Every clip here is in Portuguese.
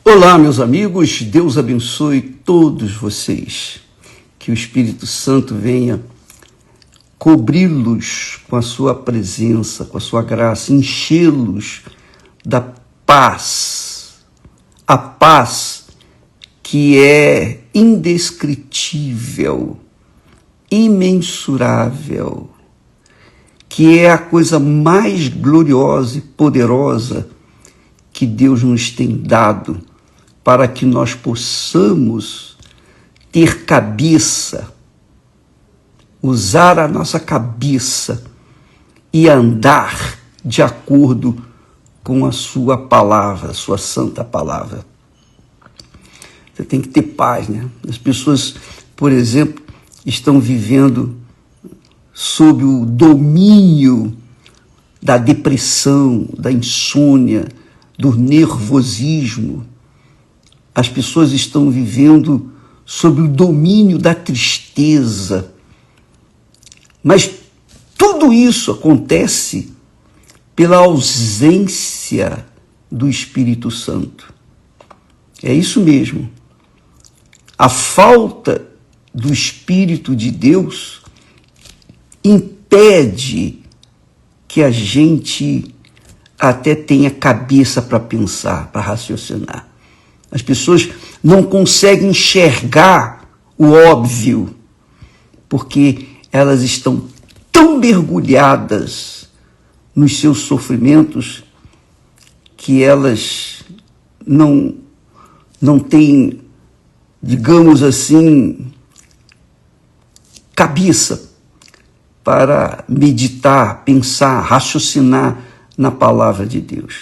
Olá, meus amigos, Deus abençoe todos vocês. Que o Espírito Santo venha cobri-los com a sua presença, com a sua graça, enchê-los da paz. A paz que é indescritível, imensurável, que é a coisa mais gloriosa e poderosa que Deus nos tem dado para que nós possamos ter cabeça, usar a nossa cabeça e andar de acordo com a sua palavra, a sua santa palavra. Você tem que ter paz, né? As pessoas, por exemplo, estão vivendo sob o domínio da depressão, da insônia, do nervosismo. As pessoas estão vivendo sob o domínio da tristeza. Mas tudo isso acontece pela ausência do Espírito Santo. É isso mesmo. A falta do Espírito de Deus impede que a gente até tenha cabeça para pensar, para raciocinar. As pessoas não conseguem enxergar o óbvio, porque elas estão tão mergulhadas nos seus sofrimentos que elas não têm, digamos assim, cabeça para meditar, pensar, raciocinar na palavra de Deus.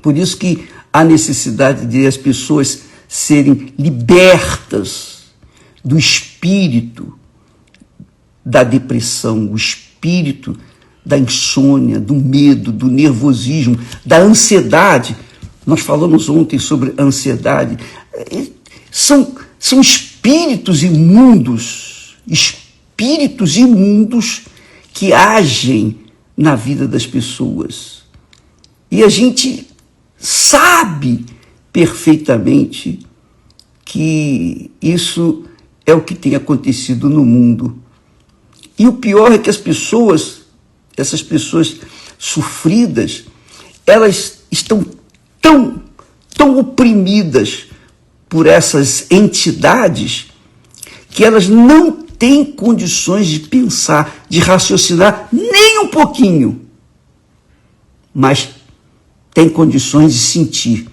Por isso que há necessidade de as pessoas serem libertas do espírito da depressão, o espírito da insônia, do medo, do nervosismo, da ansiedade. Nós falamos ontem sobre ansiedade. São espíritos imundos que agem na vida das pessoas. E a gente sabe perfeitamente que isso é o que tem acontecido no mundo. E o pior é que essas pessoas sofridas, elas estão tão oprimidas por essas entidades que elas não têm condições de pensar, de raciocinar nem um pouquinho, mas têm condições de sentir.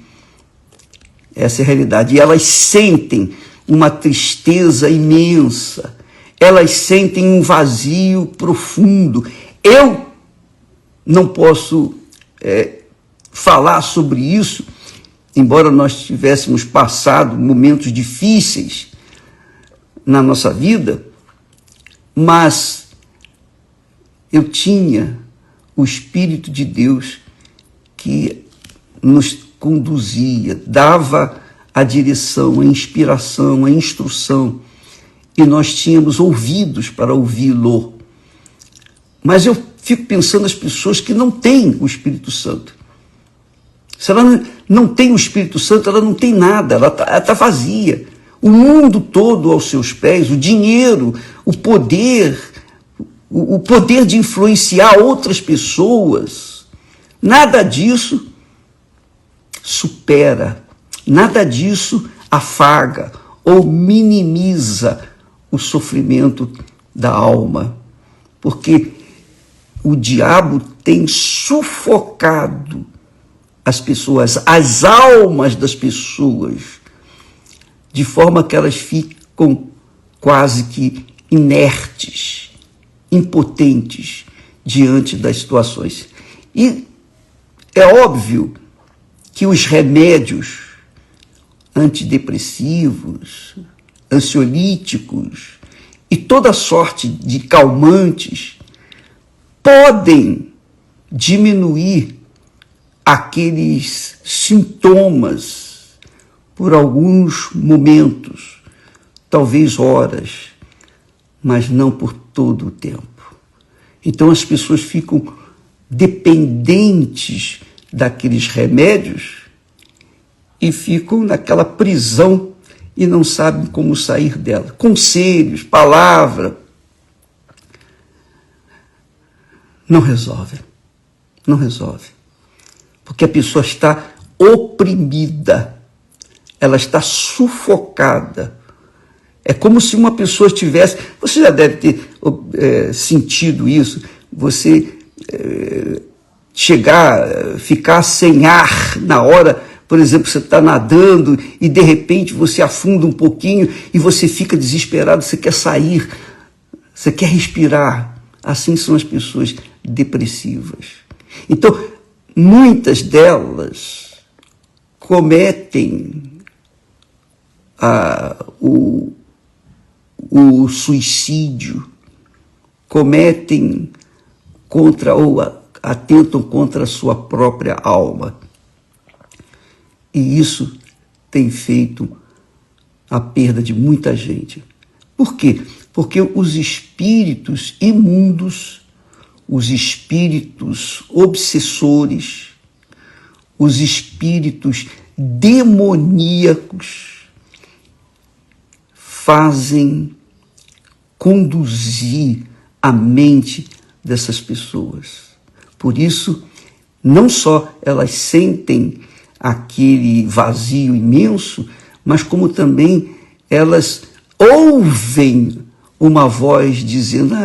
Essa é a realidade. E elas sentem uma tristeza imensa, elas sentem um vazio profundo. Eu não posso falar sobre isso, embora nós tivéssemos passado momentos difíceis na nossa vida, mas eu tinha o Espírito de Deus que nos conduzia, dava a direção, a inspiração, a instrução, e nós tínhamos ouvidos para ouvi-lo. Mas eu fico pensando nas pessoas que não têm o Espírito Santo. Se ela não tem o Espírito Santo, ela não tem nada, ela está vazia. O mundo todo aos seus pés, o dinheiro, o poder de influenciar outras pessoas, nada disso supera, nada disso afaga ou minimiza o sofrimento da alma, porque o diabo tem sufocado as pessoas, as almas das pessoas, de forma que elas ficam quase que inertes, impotentes diante das situações. E é óbvio que os remédios antidepressivos, ansiolíticos e toda sorte de calmantes podem diminuir aqueles sintomas por alguns momentos, talvez horas, mas não por todo o tempo. Então as pessoas ficam dependentes daqueles remédios e ficam naquela prisão e não sabem como sair dela. Conselhos, palavra, não resolve. Não resolve. Porque a pessoa está oprimida, ela está sufocada. É como se uma pessoa estivesse... Você já deve ter sentido isso. Você ficar sem ar na hora, por exemplo, você está nadando e de repente você afunda um pouquinho e você fica desesperado, você quer sair, você quer respirar. Assim são as pessoas depressivas. Então, muitas delas cometem o suicídio, cometem ou atentam contra a sua própria alma. E isso tem feito a perda de muita gente. Por quê? Porque os espíritos imundos, os espíritos obsessores, os espíritos demoníacos fazem conduzir a mente dessas pessoas. Por isso, não só elas sentem aquele vazio imenso, mas como também elas ouvem uma voz dizendo: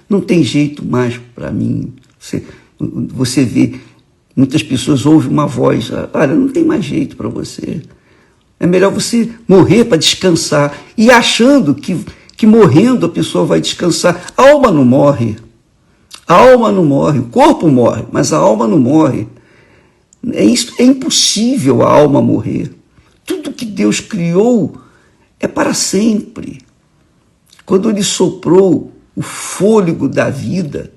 não tem jeito mais para mim. Você vê, muitas pessoas ouvem uma voz: olha, não tem mais jeito para você. É melhor você morrer para descansar. E achando que morrendo a pessoa vai descansar. A alma não morre. A alma não morre. O corpo morre, mas a alma não morre. É impossível a alma morrer. Tudo que Deus criou é para sempre. Quando Ele soprou o fôlego da vida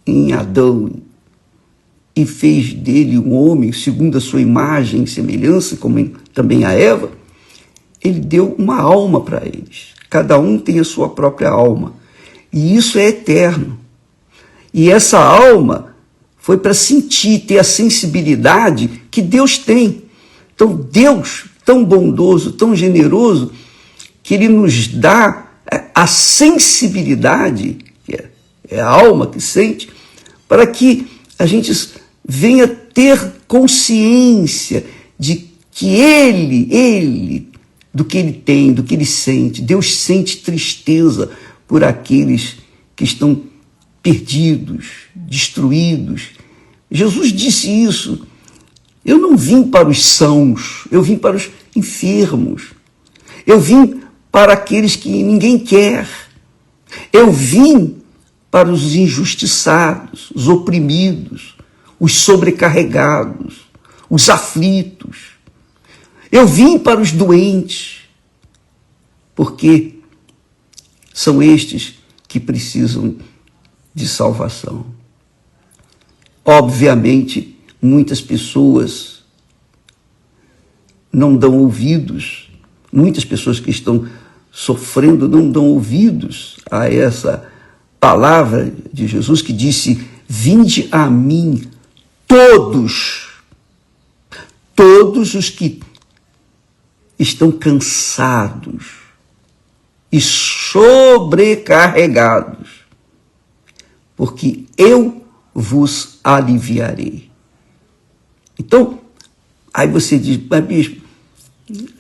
em Adão e fez dele um homem segundo a sua imagem e semelhança, como também a Eva, Ele deu uma alma para eles. Cada um tem a sua própria alma. E isso é eterno. E essa alma foi para sentir, ter a sensibilidade que Deus tem. Então, Deus, tão bondoso, tão generoso, que Ele nos dá a sensibilidade, que é a alma que sente, para que a gente venha ter consciência de que Ele, do que Ele tem, do que Ele sente. Deus sente tristeza por aqueles que estão perdidos, destruídos. Jesus disse isso. Eu não vim para os sãos, eu vim para os enfermos. Eu vim para aqueles que ninguém quer. Eu vim para os injustiçados, os oprimidos, os sobrecarregados, os aflitos. Eu vim para os doentes, porque são estes que precisam de salvação. Obviamente, muitas pessoas não dão ouvidos, muitas pessoas que estão sofrendo não dão ouvidos a essa palavra de Jesus que disse: vinde a mim todos os que estão cansados e sobrecarregados, porque eu vos aliviarei. Então, aí você diz: mas bispo,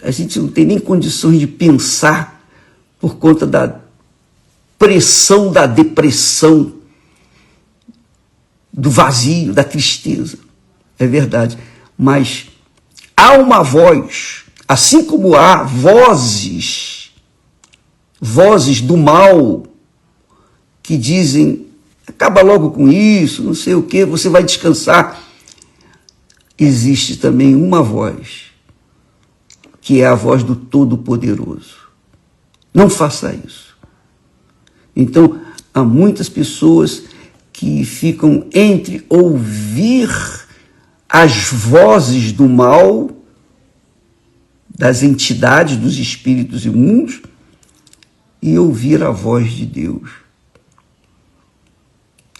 a gente não tem nem condições de pensar por conta da pressão da depressão, do vazio, da tristeza. É verdade, mas há uma voz, assim como há vozes do mal que dizem: acaba logo com isso, não sei o quê, você vai descansar. Existe também uma voz, que é a voz do Todo-Poderoso. Não faça isso. Então, há muitas pessoas que ficam entre ouvir as vozes do mal, das entidades, dos espíritos imundos, e ouvir a voz de Deus.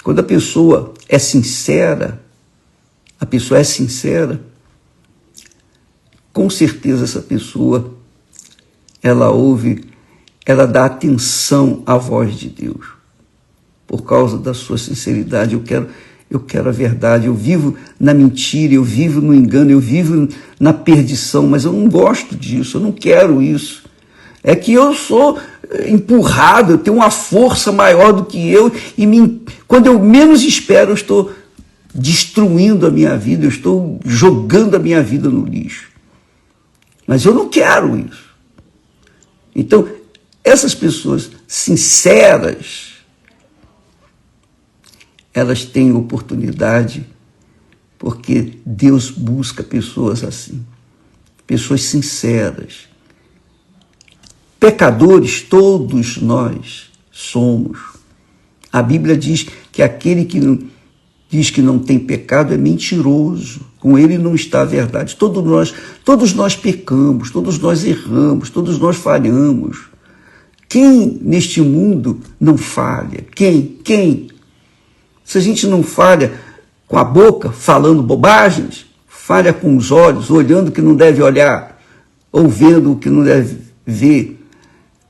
Quando a pessoa é sincera, com certeza essa pessoa, ela dá atenção à voz de Deus. Por causa da sua sinceridade, eu quero a verdade, eu vivo na mentira, eu vivo no engano, eu vivo na perdição, mas eu não gosto disso, eu não quero isso. É que eu sou empurrado, eu tenho uma força maior do que eu, e quando eu menos espero, eu estou destruindo a minha vida, eu estou jogando a minha vida no lixo. Mas eu não quero isso. Então, essas pessoas sinceras, elas têm oportunidade, porque Deus busca pessoas assim, pessoas sinceras. Pecadores, todos nós somos. A Bíblia diz que aquele que diz que não tem pecado é mentiroso, com ele não está a verdade. Todos nós pecamos, todos nós erramos, todos nós falhamos. Quem neste mundo não falha? Quem? Se a gente não falha com a boca, falando bobagens, falha com os olhos, olhando o que não deve olhar, ou vendo o que não deve ver.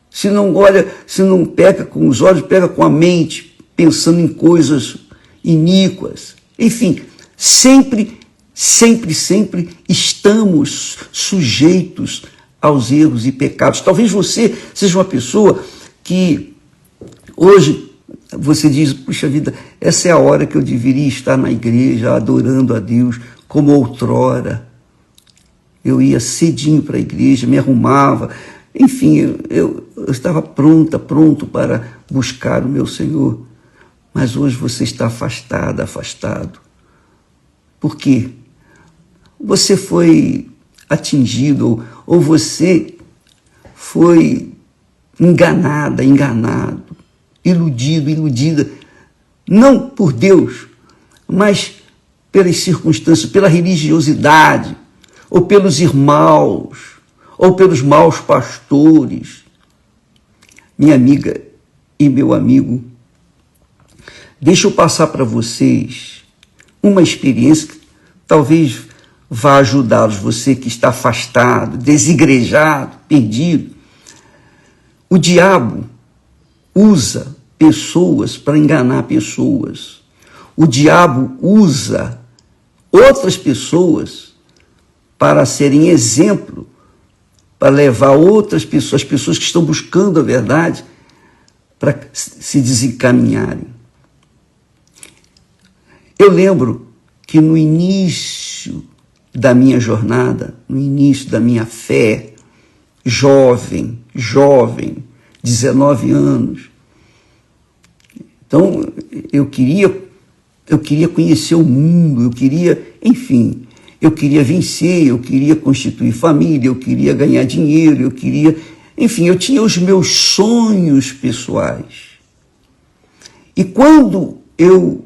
Se não olha, se não peca com os olhos, pega com a mente, pensando em coisas iníquas. Enfim, sempre estamos sujeitos aos erros e pecados. Talvez você seja uma pessoa que hoje você diz, puxa vida, essa é a hora que eu deveria estar na igreja adorando a Deus como outrora. Eu ia cedinho para a igreja, me arrumava, enfim, eu estava pronto para buscar o meu Senhor. Mas hoje você está afastado. Por quê? Você foi atingido ou você foi enganado, iludida, não por Deus, mas pelas circunstâncias, pela religiosidade, ou pelos irmãos, ou pelos maus pastores. Minha amiga e meu amigo, deixa eu passar para vocês uma experiência que talvez vá ajudá-los, você que está afastado, desigrejado, perdido. O diabo usa pessoas para enganar pessoas. O diabo usa outras pessoas para serem exemplo, para levar outras pessoas, as pessoas que estão buscando a verdade, para se desencaminharem. Eu lembro que no início da minha jornada, no início da minha fé, jovem, 19 anos, então eu queria conhecer o mundo, eu queria vencer, eu queria constituir família, eu queria ganhar dinheiro, eu tinha os meus sonhos pessoais. E quando eu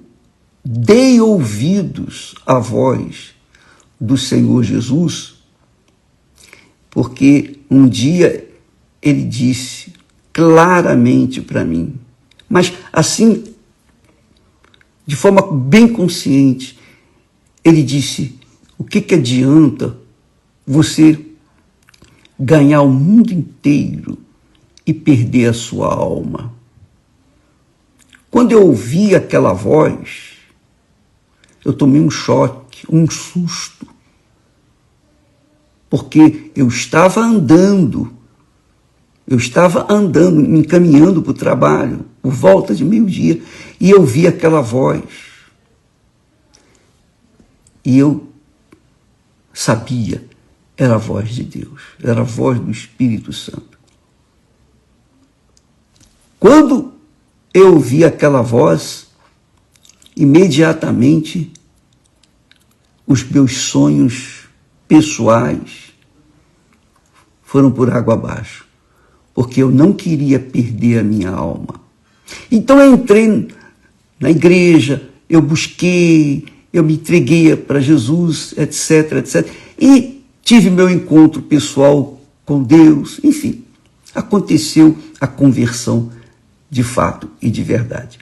dei ouvidos à voz do Senhor Jesus, porque um dia ele disse claramente para mim, mas assim, de forma bem consciente, ele disse, o que adianta você ganhar o mundo inteiro e perder a sua alma? Quando eu ouvi aquela voz, eu tomei um choque, um susto, porque eu estava andando, me encaminhando para o trabalho, por volta de meio-dia, e eu vi aquela voz. E eu sabia, era a voz de Deus, era a voz do Espírito Santo. Quando eu ouvi aquela voz, imediatamente os meus sonhos pessoais foram por água abaixo, porque eu não queria perder a minha alma. Então eu entrei na igreja, eu busquei, eu me entreguei para Jesus, etc. E tive meu encontro pessoal com Deus, enfim, aconteceu a conversão de fato e de verdade.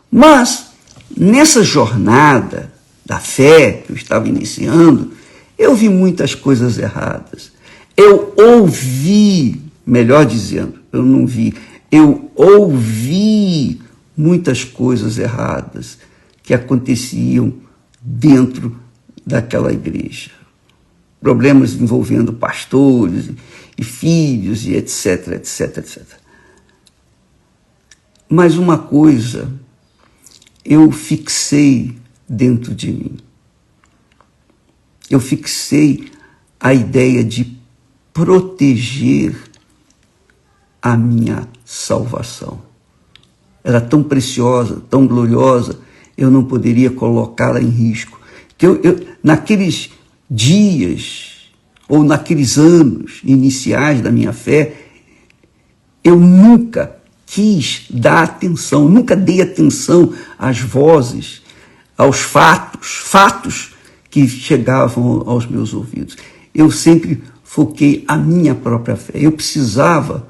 Mas, nessa jornada da fé que eu estava iniciando, Eu vi muitas coisas erradas. Eu ouvi, melhor dizendo, eu não vi, eu ouvi muitas coisas erradas que aconteciam dentro daquela igreja. Problemas envolvendo pastores e filhos e etc, etc, etc. Mas uma coisa eu fixei dentro de mim. Eu fixei a ideia de proteger a minha salvação. Era tão preciosa, tão gloriosa, eu não poderia colocá-la em risco. Que naqueles dias, ou naqueles anos iniciais da minha fé, eu nunca quis dar atenção, nunca dei atenção às vozes, aos fatos que chegavam aos meus ouvidos. Eu sempre foquei a minha própria fé. Eu precisava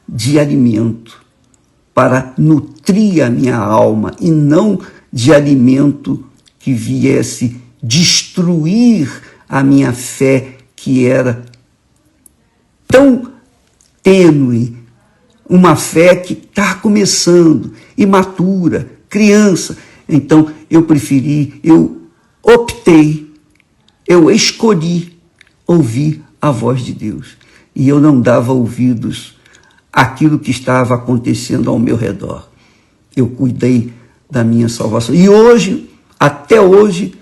de alimento para nutrir a minha alma e não de alimento que viesse destruir a minha fé, que era tão tênue, uma fé que está começando, imatura, criança. Então eu optei, eu escolhi ouvir a voz de Deus. E eu não dava ouvidos àquilo que estava acontecendo ao meu redor. Eu cuidei da minha salvação. E hoje, até hoje,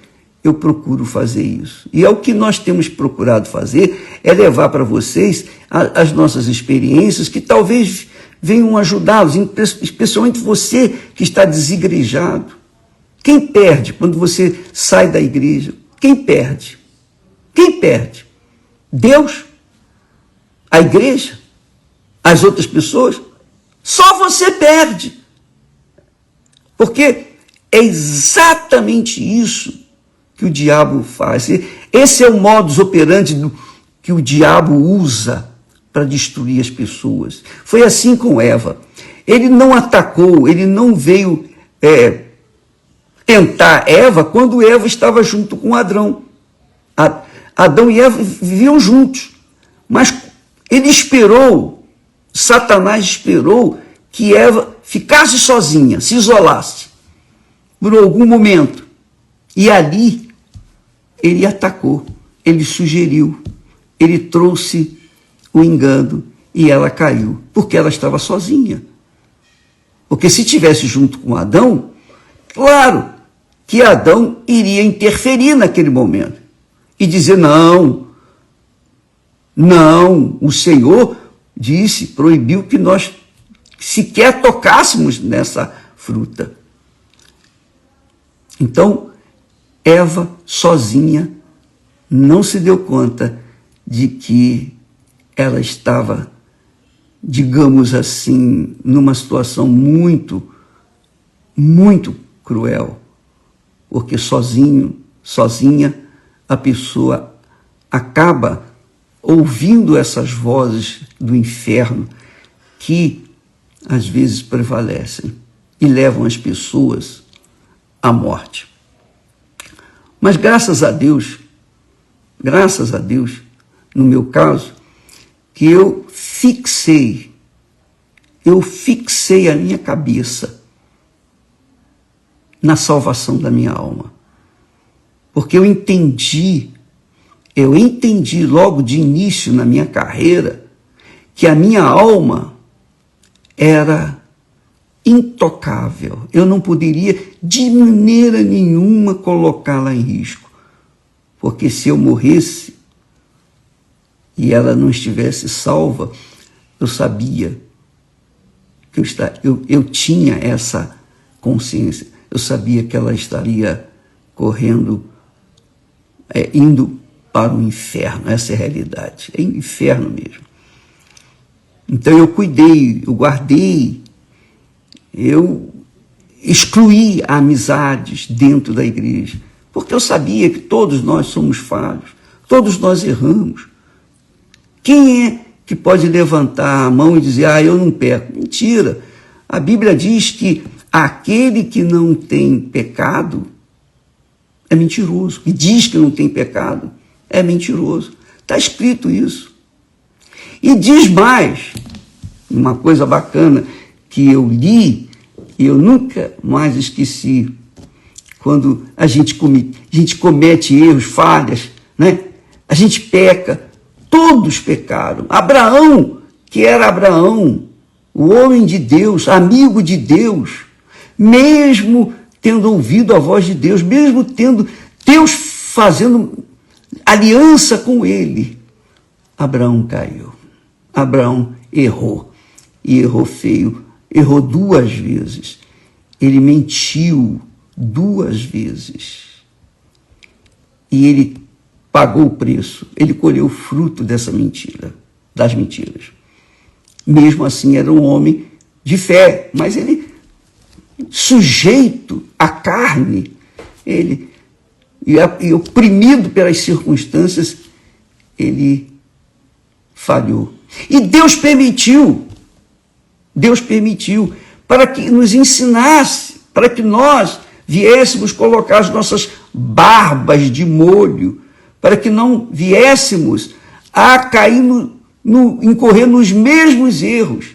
eu procuro fazer isso. E é o que nós temos procurado fazer, é levar para vocês as nossas experiências que talvez venham ajudá-los, especialmente você que está desigrejado. Quem perde quando você sai da igreja? Quem perde? Quem perde? Deus? A igreja? As outras pessoas? Só você perde. Porque é exatamente isso que o diabo faz. Esse é o modus operandi que o diabo usa para destruir as pessoas. Foi assim com Eva. Ele não atacou, ele não veio tentar Eva quando Eva estava junto com Adão. Adão e Eva viviam juntos. Mas ele esperou, Satanás esperou que Eva ficasse sozinha, se isolasse por algum momento. E ali ele atacou, ele sugeriu, ele trouxe o engano e ela caiu, porque ela estava sozinha. Porque se estivesse junto com Adão, claro que Adão iria interferir naquele momento e dizer: não, o Senhor disse, proibiu que nós sequer tocássemos nessa fruta. Então, Eva, sozinha, não se deu conta de que ela estava, digamos assim, numa situação muito, muito cruel. Porque sozinha, a pessoa acaba ouvindo essas vozes do inferno que, às vezes, prevalecem e levam as pessoas à morte. Mas graças a Deus, no meu caso, que eu fixei a minha cabeça na salvação da minha alma. Porque eu entendi logo de início na minha carreira que a minha alma era intocável. Eu não poderia de maneira nenhuma colocá-la em risco. Porque se eu morresse e ela não estivesse salva, eu sabia que eu tinha essa consciência. Eu sabia que ela estaria correndo, indo para o inferno. Essa é a realidade. É inferno mesmo. Então eu cuidei, eu guardei, eu excluí amizades dentro da igreja, porque eu sabia que todos nós somos falhos, todos nós erramos. Quem é que pode levantar a mão e dizer: eu não peco? Mentira. A Bíblia diz que aquele que não tem pecado é mentiroso. E diz que não tem pecado, é mentiroso. Está escrito isso. E diz mais, uma coisa bacana que eu li e eu nunca mais esqueci, quando a gente comete erros, falhas, né? A gente peca, todos pecaram. Abraão, que era Abraão, o homem de Deus, amigo de Deus, mesmo tendo ouvido a voz de Deus, mesmo tendo Deus fazendo aliança com ele, Abraão caiu. Abraão errou, e errou feio, errou 2 vezes. Ele mentiu 2 vezes. E ele pagou o preço, ele colheu o fruto dessa mentira, das mentiras. Mesmo assim, era um homem de fé, mas ele, sujeito à carne, ele, e oprimido pelas circunstâncias, ele falhou. E Deus permitiu para que nos ensinasse, para que nós viéssemos colocar as nossas barbas de molho, para que não viéssemos a cair incorrer nos mesmos erros.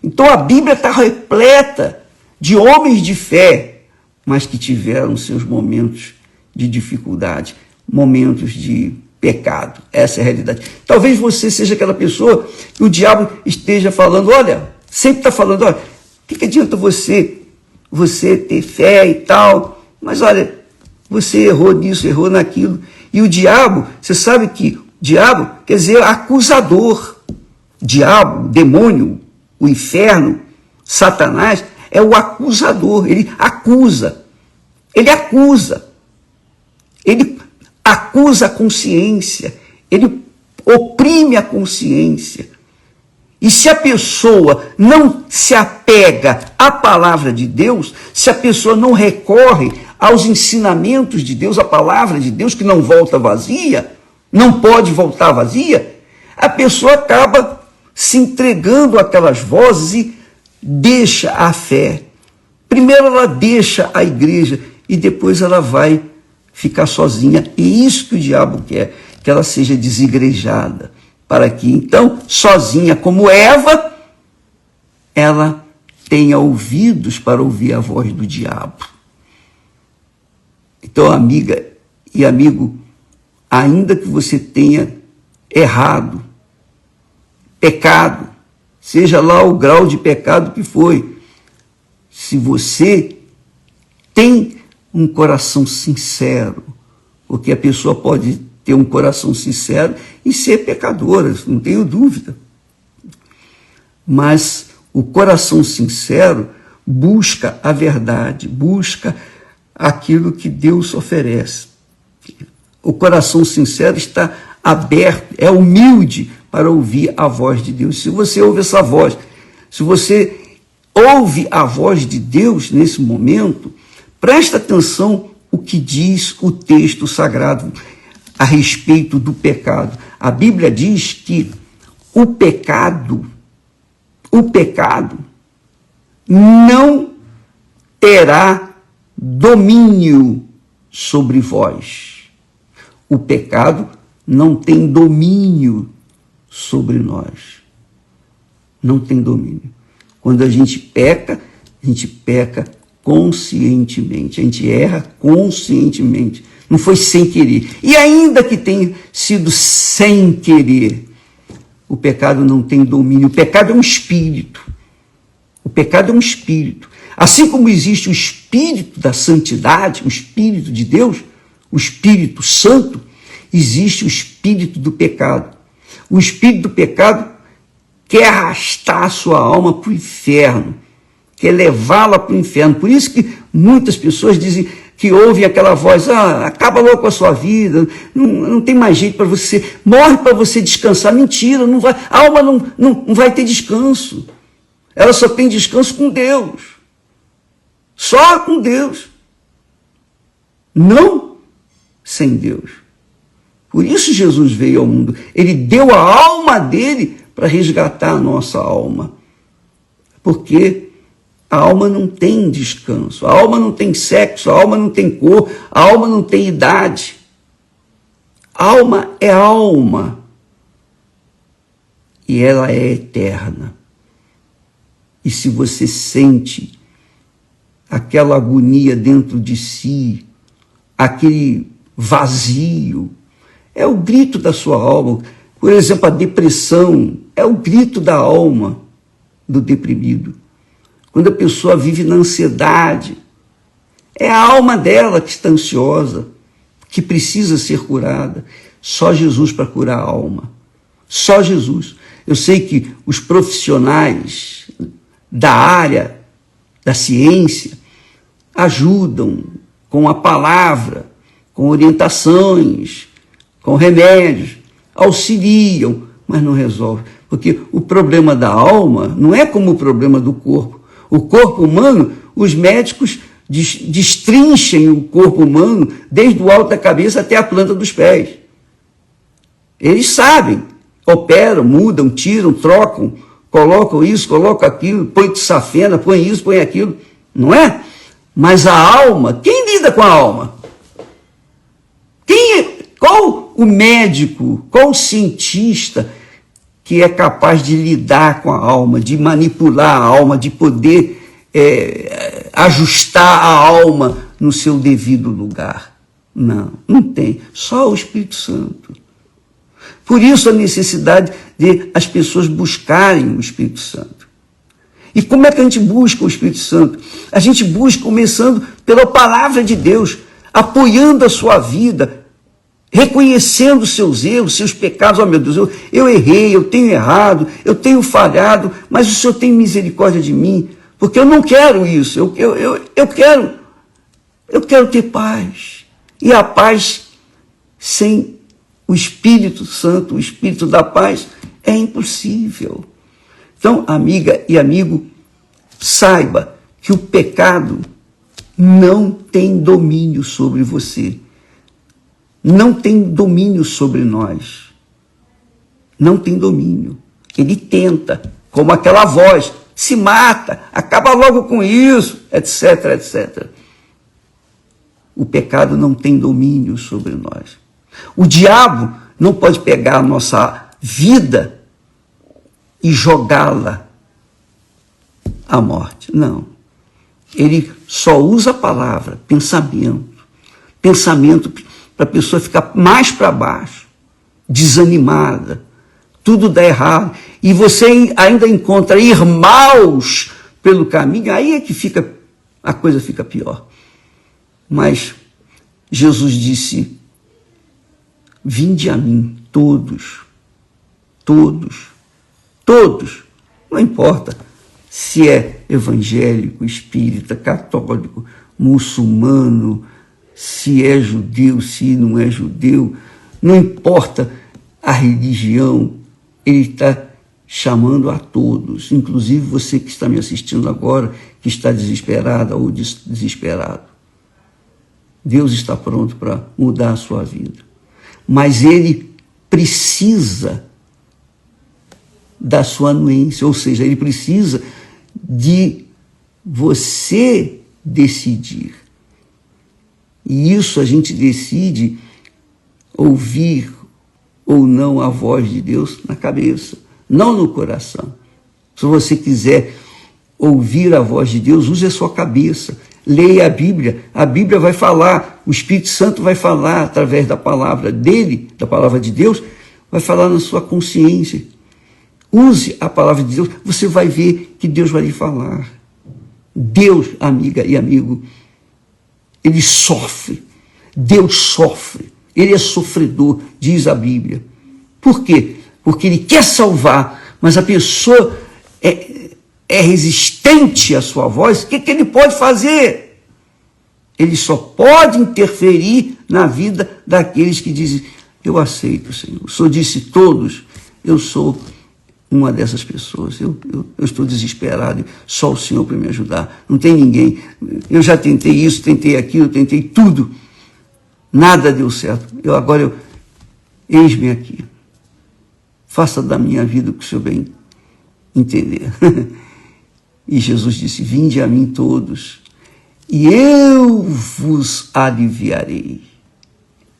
Então a Bíblia está repleta de homens de fé, mas que tiveram seus momentos de dificuldade, momentos de pecado. Essa é a realidade. Talvez você seja aquela pessoa que o diabo esteja falando, olha, sempre está falando, olha, o que adianta você ter fé e tal, mas olha, você errou nisso, errou naquilo. E o diabo, você sabe que o diabo quer dizer acusador. Diabo, demônio, o inferno, Satanás, é o acusador. Ele acusa. Ele acusa. Ele acusa a consciência. Ele oprime a consciência. E se a pessoa não se apega à palavra de Deus, se a pessoa não recorre aos ensinamentos de Deus, à palavra de Deus, que não volta vazia, não pode voltar vazia, a pessoa acaba se entregando àquelas vozes e deixa a fé. Primeiro ela deixa a igreja e depois ela vai ficar sozinha. E isso que o diabo quer, que ela seja desigrejada, para que então, sozinha como Eva, ela tenha ouvidos para ouvir a voz do diabo. Então, amiga e amigo, ainda que você tenha errado, pecado, seja lá o grau de pecado que foi, se você tem um coração sincero, porque a pessoa pode ter um coração sincero e ser pecadora, não tenho dúvida. Mas o coração sincero busca a verdade, busca aquilo que Deus oferece. O coração sincero está aberto, é humilde para ouvir a voz de Deus. Se você ouve essa voz, se você ouve a voz de Deus nesse momento, presta atenção o que diz o texto sagrado a respeito do pecado. A Bíblia diz que o pecado não terá domínio sobre vós. O pecado não tem domínio sobre nós. Não tem domínio. Quando a gente peca conscientemente. A gente erra conscientemente. Não foi sem querer. E ainda que tenha sido sem querer, o pecado não tem domínio. O pecado é um espírito. O pecado é um espírito. Assim como existe o espírito da santidade, o espírito de Deus, o Espírito Santo, existe o espírito do pecado. O espírito do pecado quer arrastar a sua alma para o inferno, quer levá-la para o inferno. Por isso que muitas pessoas dizem que ouvem aquela voz, acaba logo com a sua vida, não tem mais jeito para você, morre para você descansar. Mentira, não vai, a alma não vai ter descanso. Ela só tem descanso com Deus. Só com Deus. Não sem Deus. Por isso Jesus veio ao mundo. Ele deu a alma dele para resgatar a nossa alma. Porque A alma não tem descanso, a alma não tem sexo, a alma não tem cor, a alma não tem idade. Alma é alma. E ela é eterna. E se você sente aquela agonia dentro de si, aquele vazio, é o grito da sua alma. Por exemplo, a depressão é o grito da alma do deprimido. Quando a pessoa vive na ansiedade, é a alma dela que está ansiosa, que precisa ser curada. Só Jesus para curar a alma. Só Jesus. Eu sei que os profissionais da área da ciência ajudam com a palavra, com orientações, com remédios, auxiliam, mas não resolve. Porque o problema da alma não é como o problema do corpo. O corpo humano, os médicos destrinchem o corpo humano desde o alto da cabeça até a planta dos pés. Eles sabem, operam, mudam, tiram, trocam, colocam isso, colocam aquilo, põe safena, põe isso, põe aquilo, não é? Mas a alma, quem lida com a alma? Qual o médico, qual o cientista que é capaz de lidar com a alma, de manipular a alma, de poder ajustar a alma no seu devido lugar? Não, não tem. Só o Espírito Santo. Por isso a necessidade de as pessoas buscarem o Espírito Santo. E como é que a gente busca o Espírito Santo? A gente busca começando pela palavra de Deus, apoiando a sua vida, reconhecendo seus erros, seus pecados. Oh, meu Deus, eu errei, eu tenho errado, eu tenho falhado, mas o Senhor tem misericórdia de mim, porque eu não quero isso, eu quero ter paz. E a paz sem o Espírito Santo, o Espírito da paz, é impossível. Então, amiga e amigo, saiba que o pecado não tem domínio sobre você. Não tem domínio sobre nós. Não tem domínio. Ele tenta, como aquela voz, se mata, acaba logo com isso, etc, etc. O pecado não tem domínio sobre nós. O diabo não pode pegar a nossa vida e jogá-la à morte. Não. Ele só usa a palavra, pensamento para a pessoa ficar mais para baixo, desanimada, tudo dá errado, e você ainda encontra ir maus pelo caminho, aí é que a coisa fica pior. Mas Jesus disse: vinde a mim, todos, não importa se é evangélico, espírita, católico, muçulmano, se é judeu, se não é judeu, não importa a religião, ele está chamando a todos, inclusive você que está me assistindo agora, que está desesperada ou desesperado. Deus está pronto para mudar a sua vida, mas ele precisa da sua anuência, ou seja, ele precisa de você decidir. E isso a gente decide ouvir ou não a voz de Deus na cabeça, não no coração. Se você quiser ouvir a voz de Deus, use a sua cabeça, leia a Bíblia vai falar, o Espírito Santo vai falar através da palavra dele, da palavra de Deus, vai falar na sua consciência. Use a palavra de Deus, você vai ver que Deus vai lhe falar. Deus, amiga e amigo, ele sofre, Deus sofre, ele é sofredor, diz a Bíblia. Por quê? Porque ele quer salvar, mas a pessoa é resistente à sua voz. O que ele pode fazer? Ele só pode interferir na vida daqueles que dizem: eu aceito, Senhor. O Senhor disse todos, eu sou uma dessas pessoas, eu estou desesperado, só o Senhor para me ajudar, não tem ninguém, eu já tentei isso, tentei aquilo, tentei tudo, nada deu certo, eis-me aqui, faça da minha vida o que o Senhor bem entender. E Jesus disse: vinde a mim todos, e eu vos aliviarei.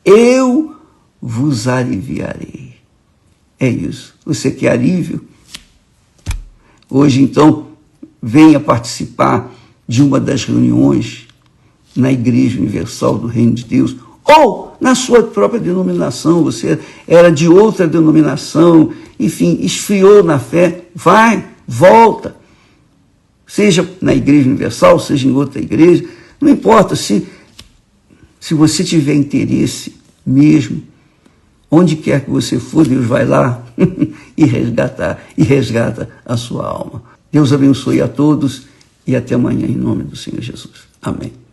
Eu vos aliviarei. É isso. Você quer alívio? Hoje, então, venha participar de uma das reuniões na Igreja Universal do Reino de Deus, ou na sua própria denominação. Você era de outra denominação, enfim, esfriou na fé. Vai, volta. Seja na Igreja Universal, seja em outra igreja, não importa. Se você tiver interesse mesmo, onde quer que você for, Deus vai lá e resgata a sua alma. Deus abençoe a todos e até amanhã, em nome do Senhor Jesus. Amém.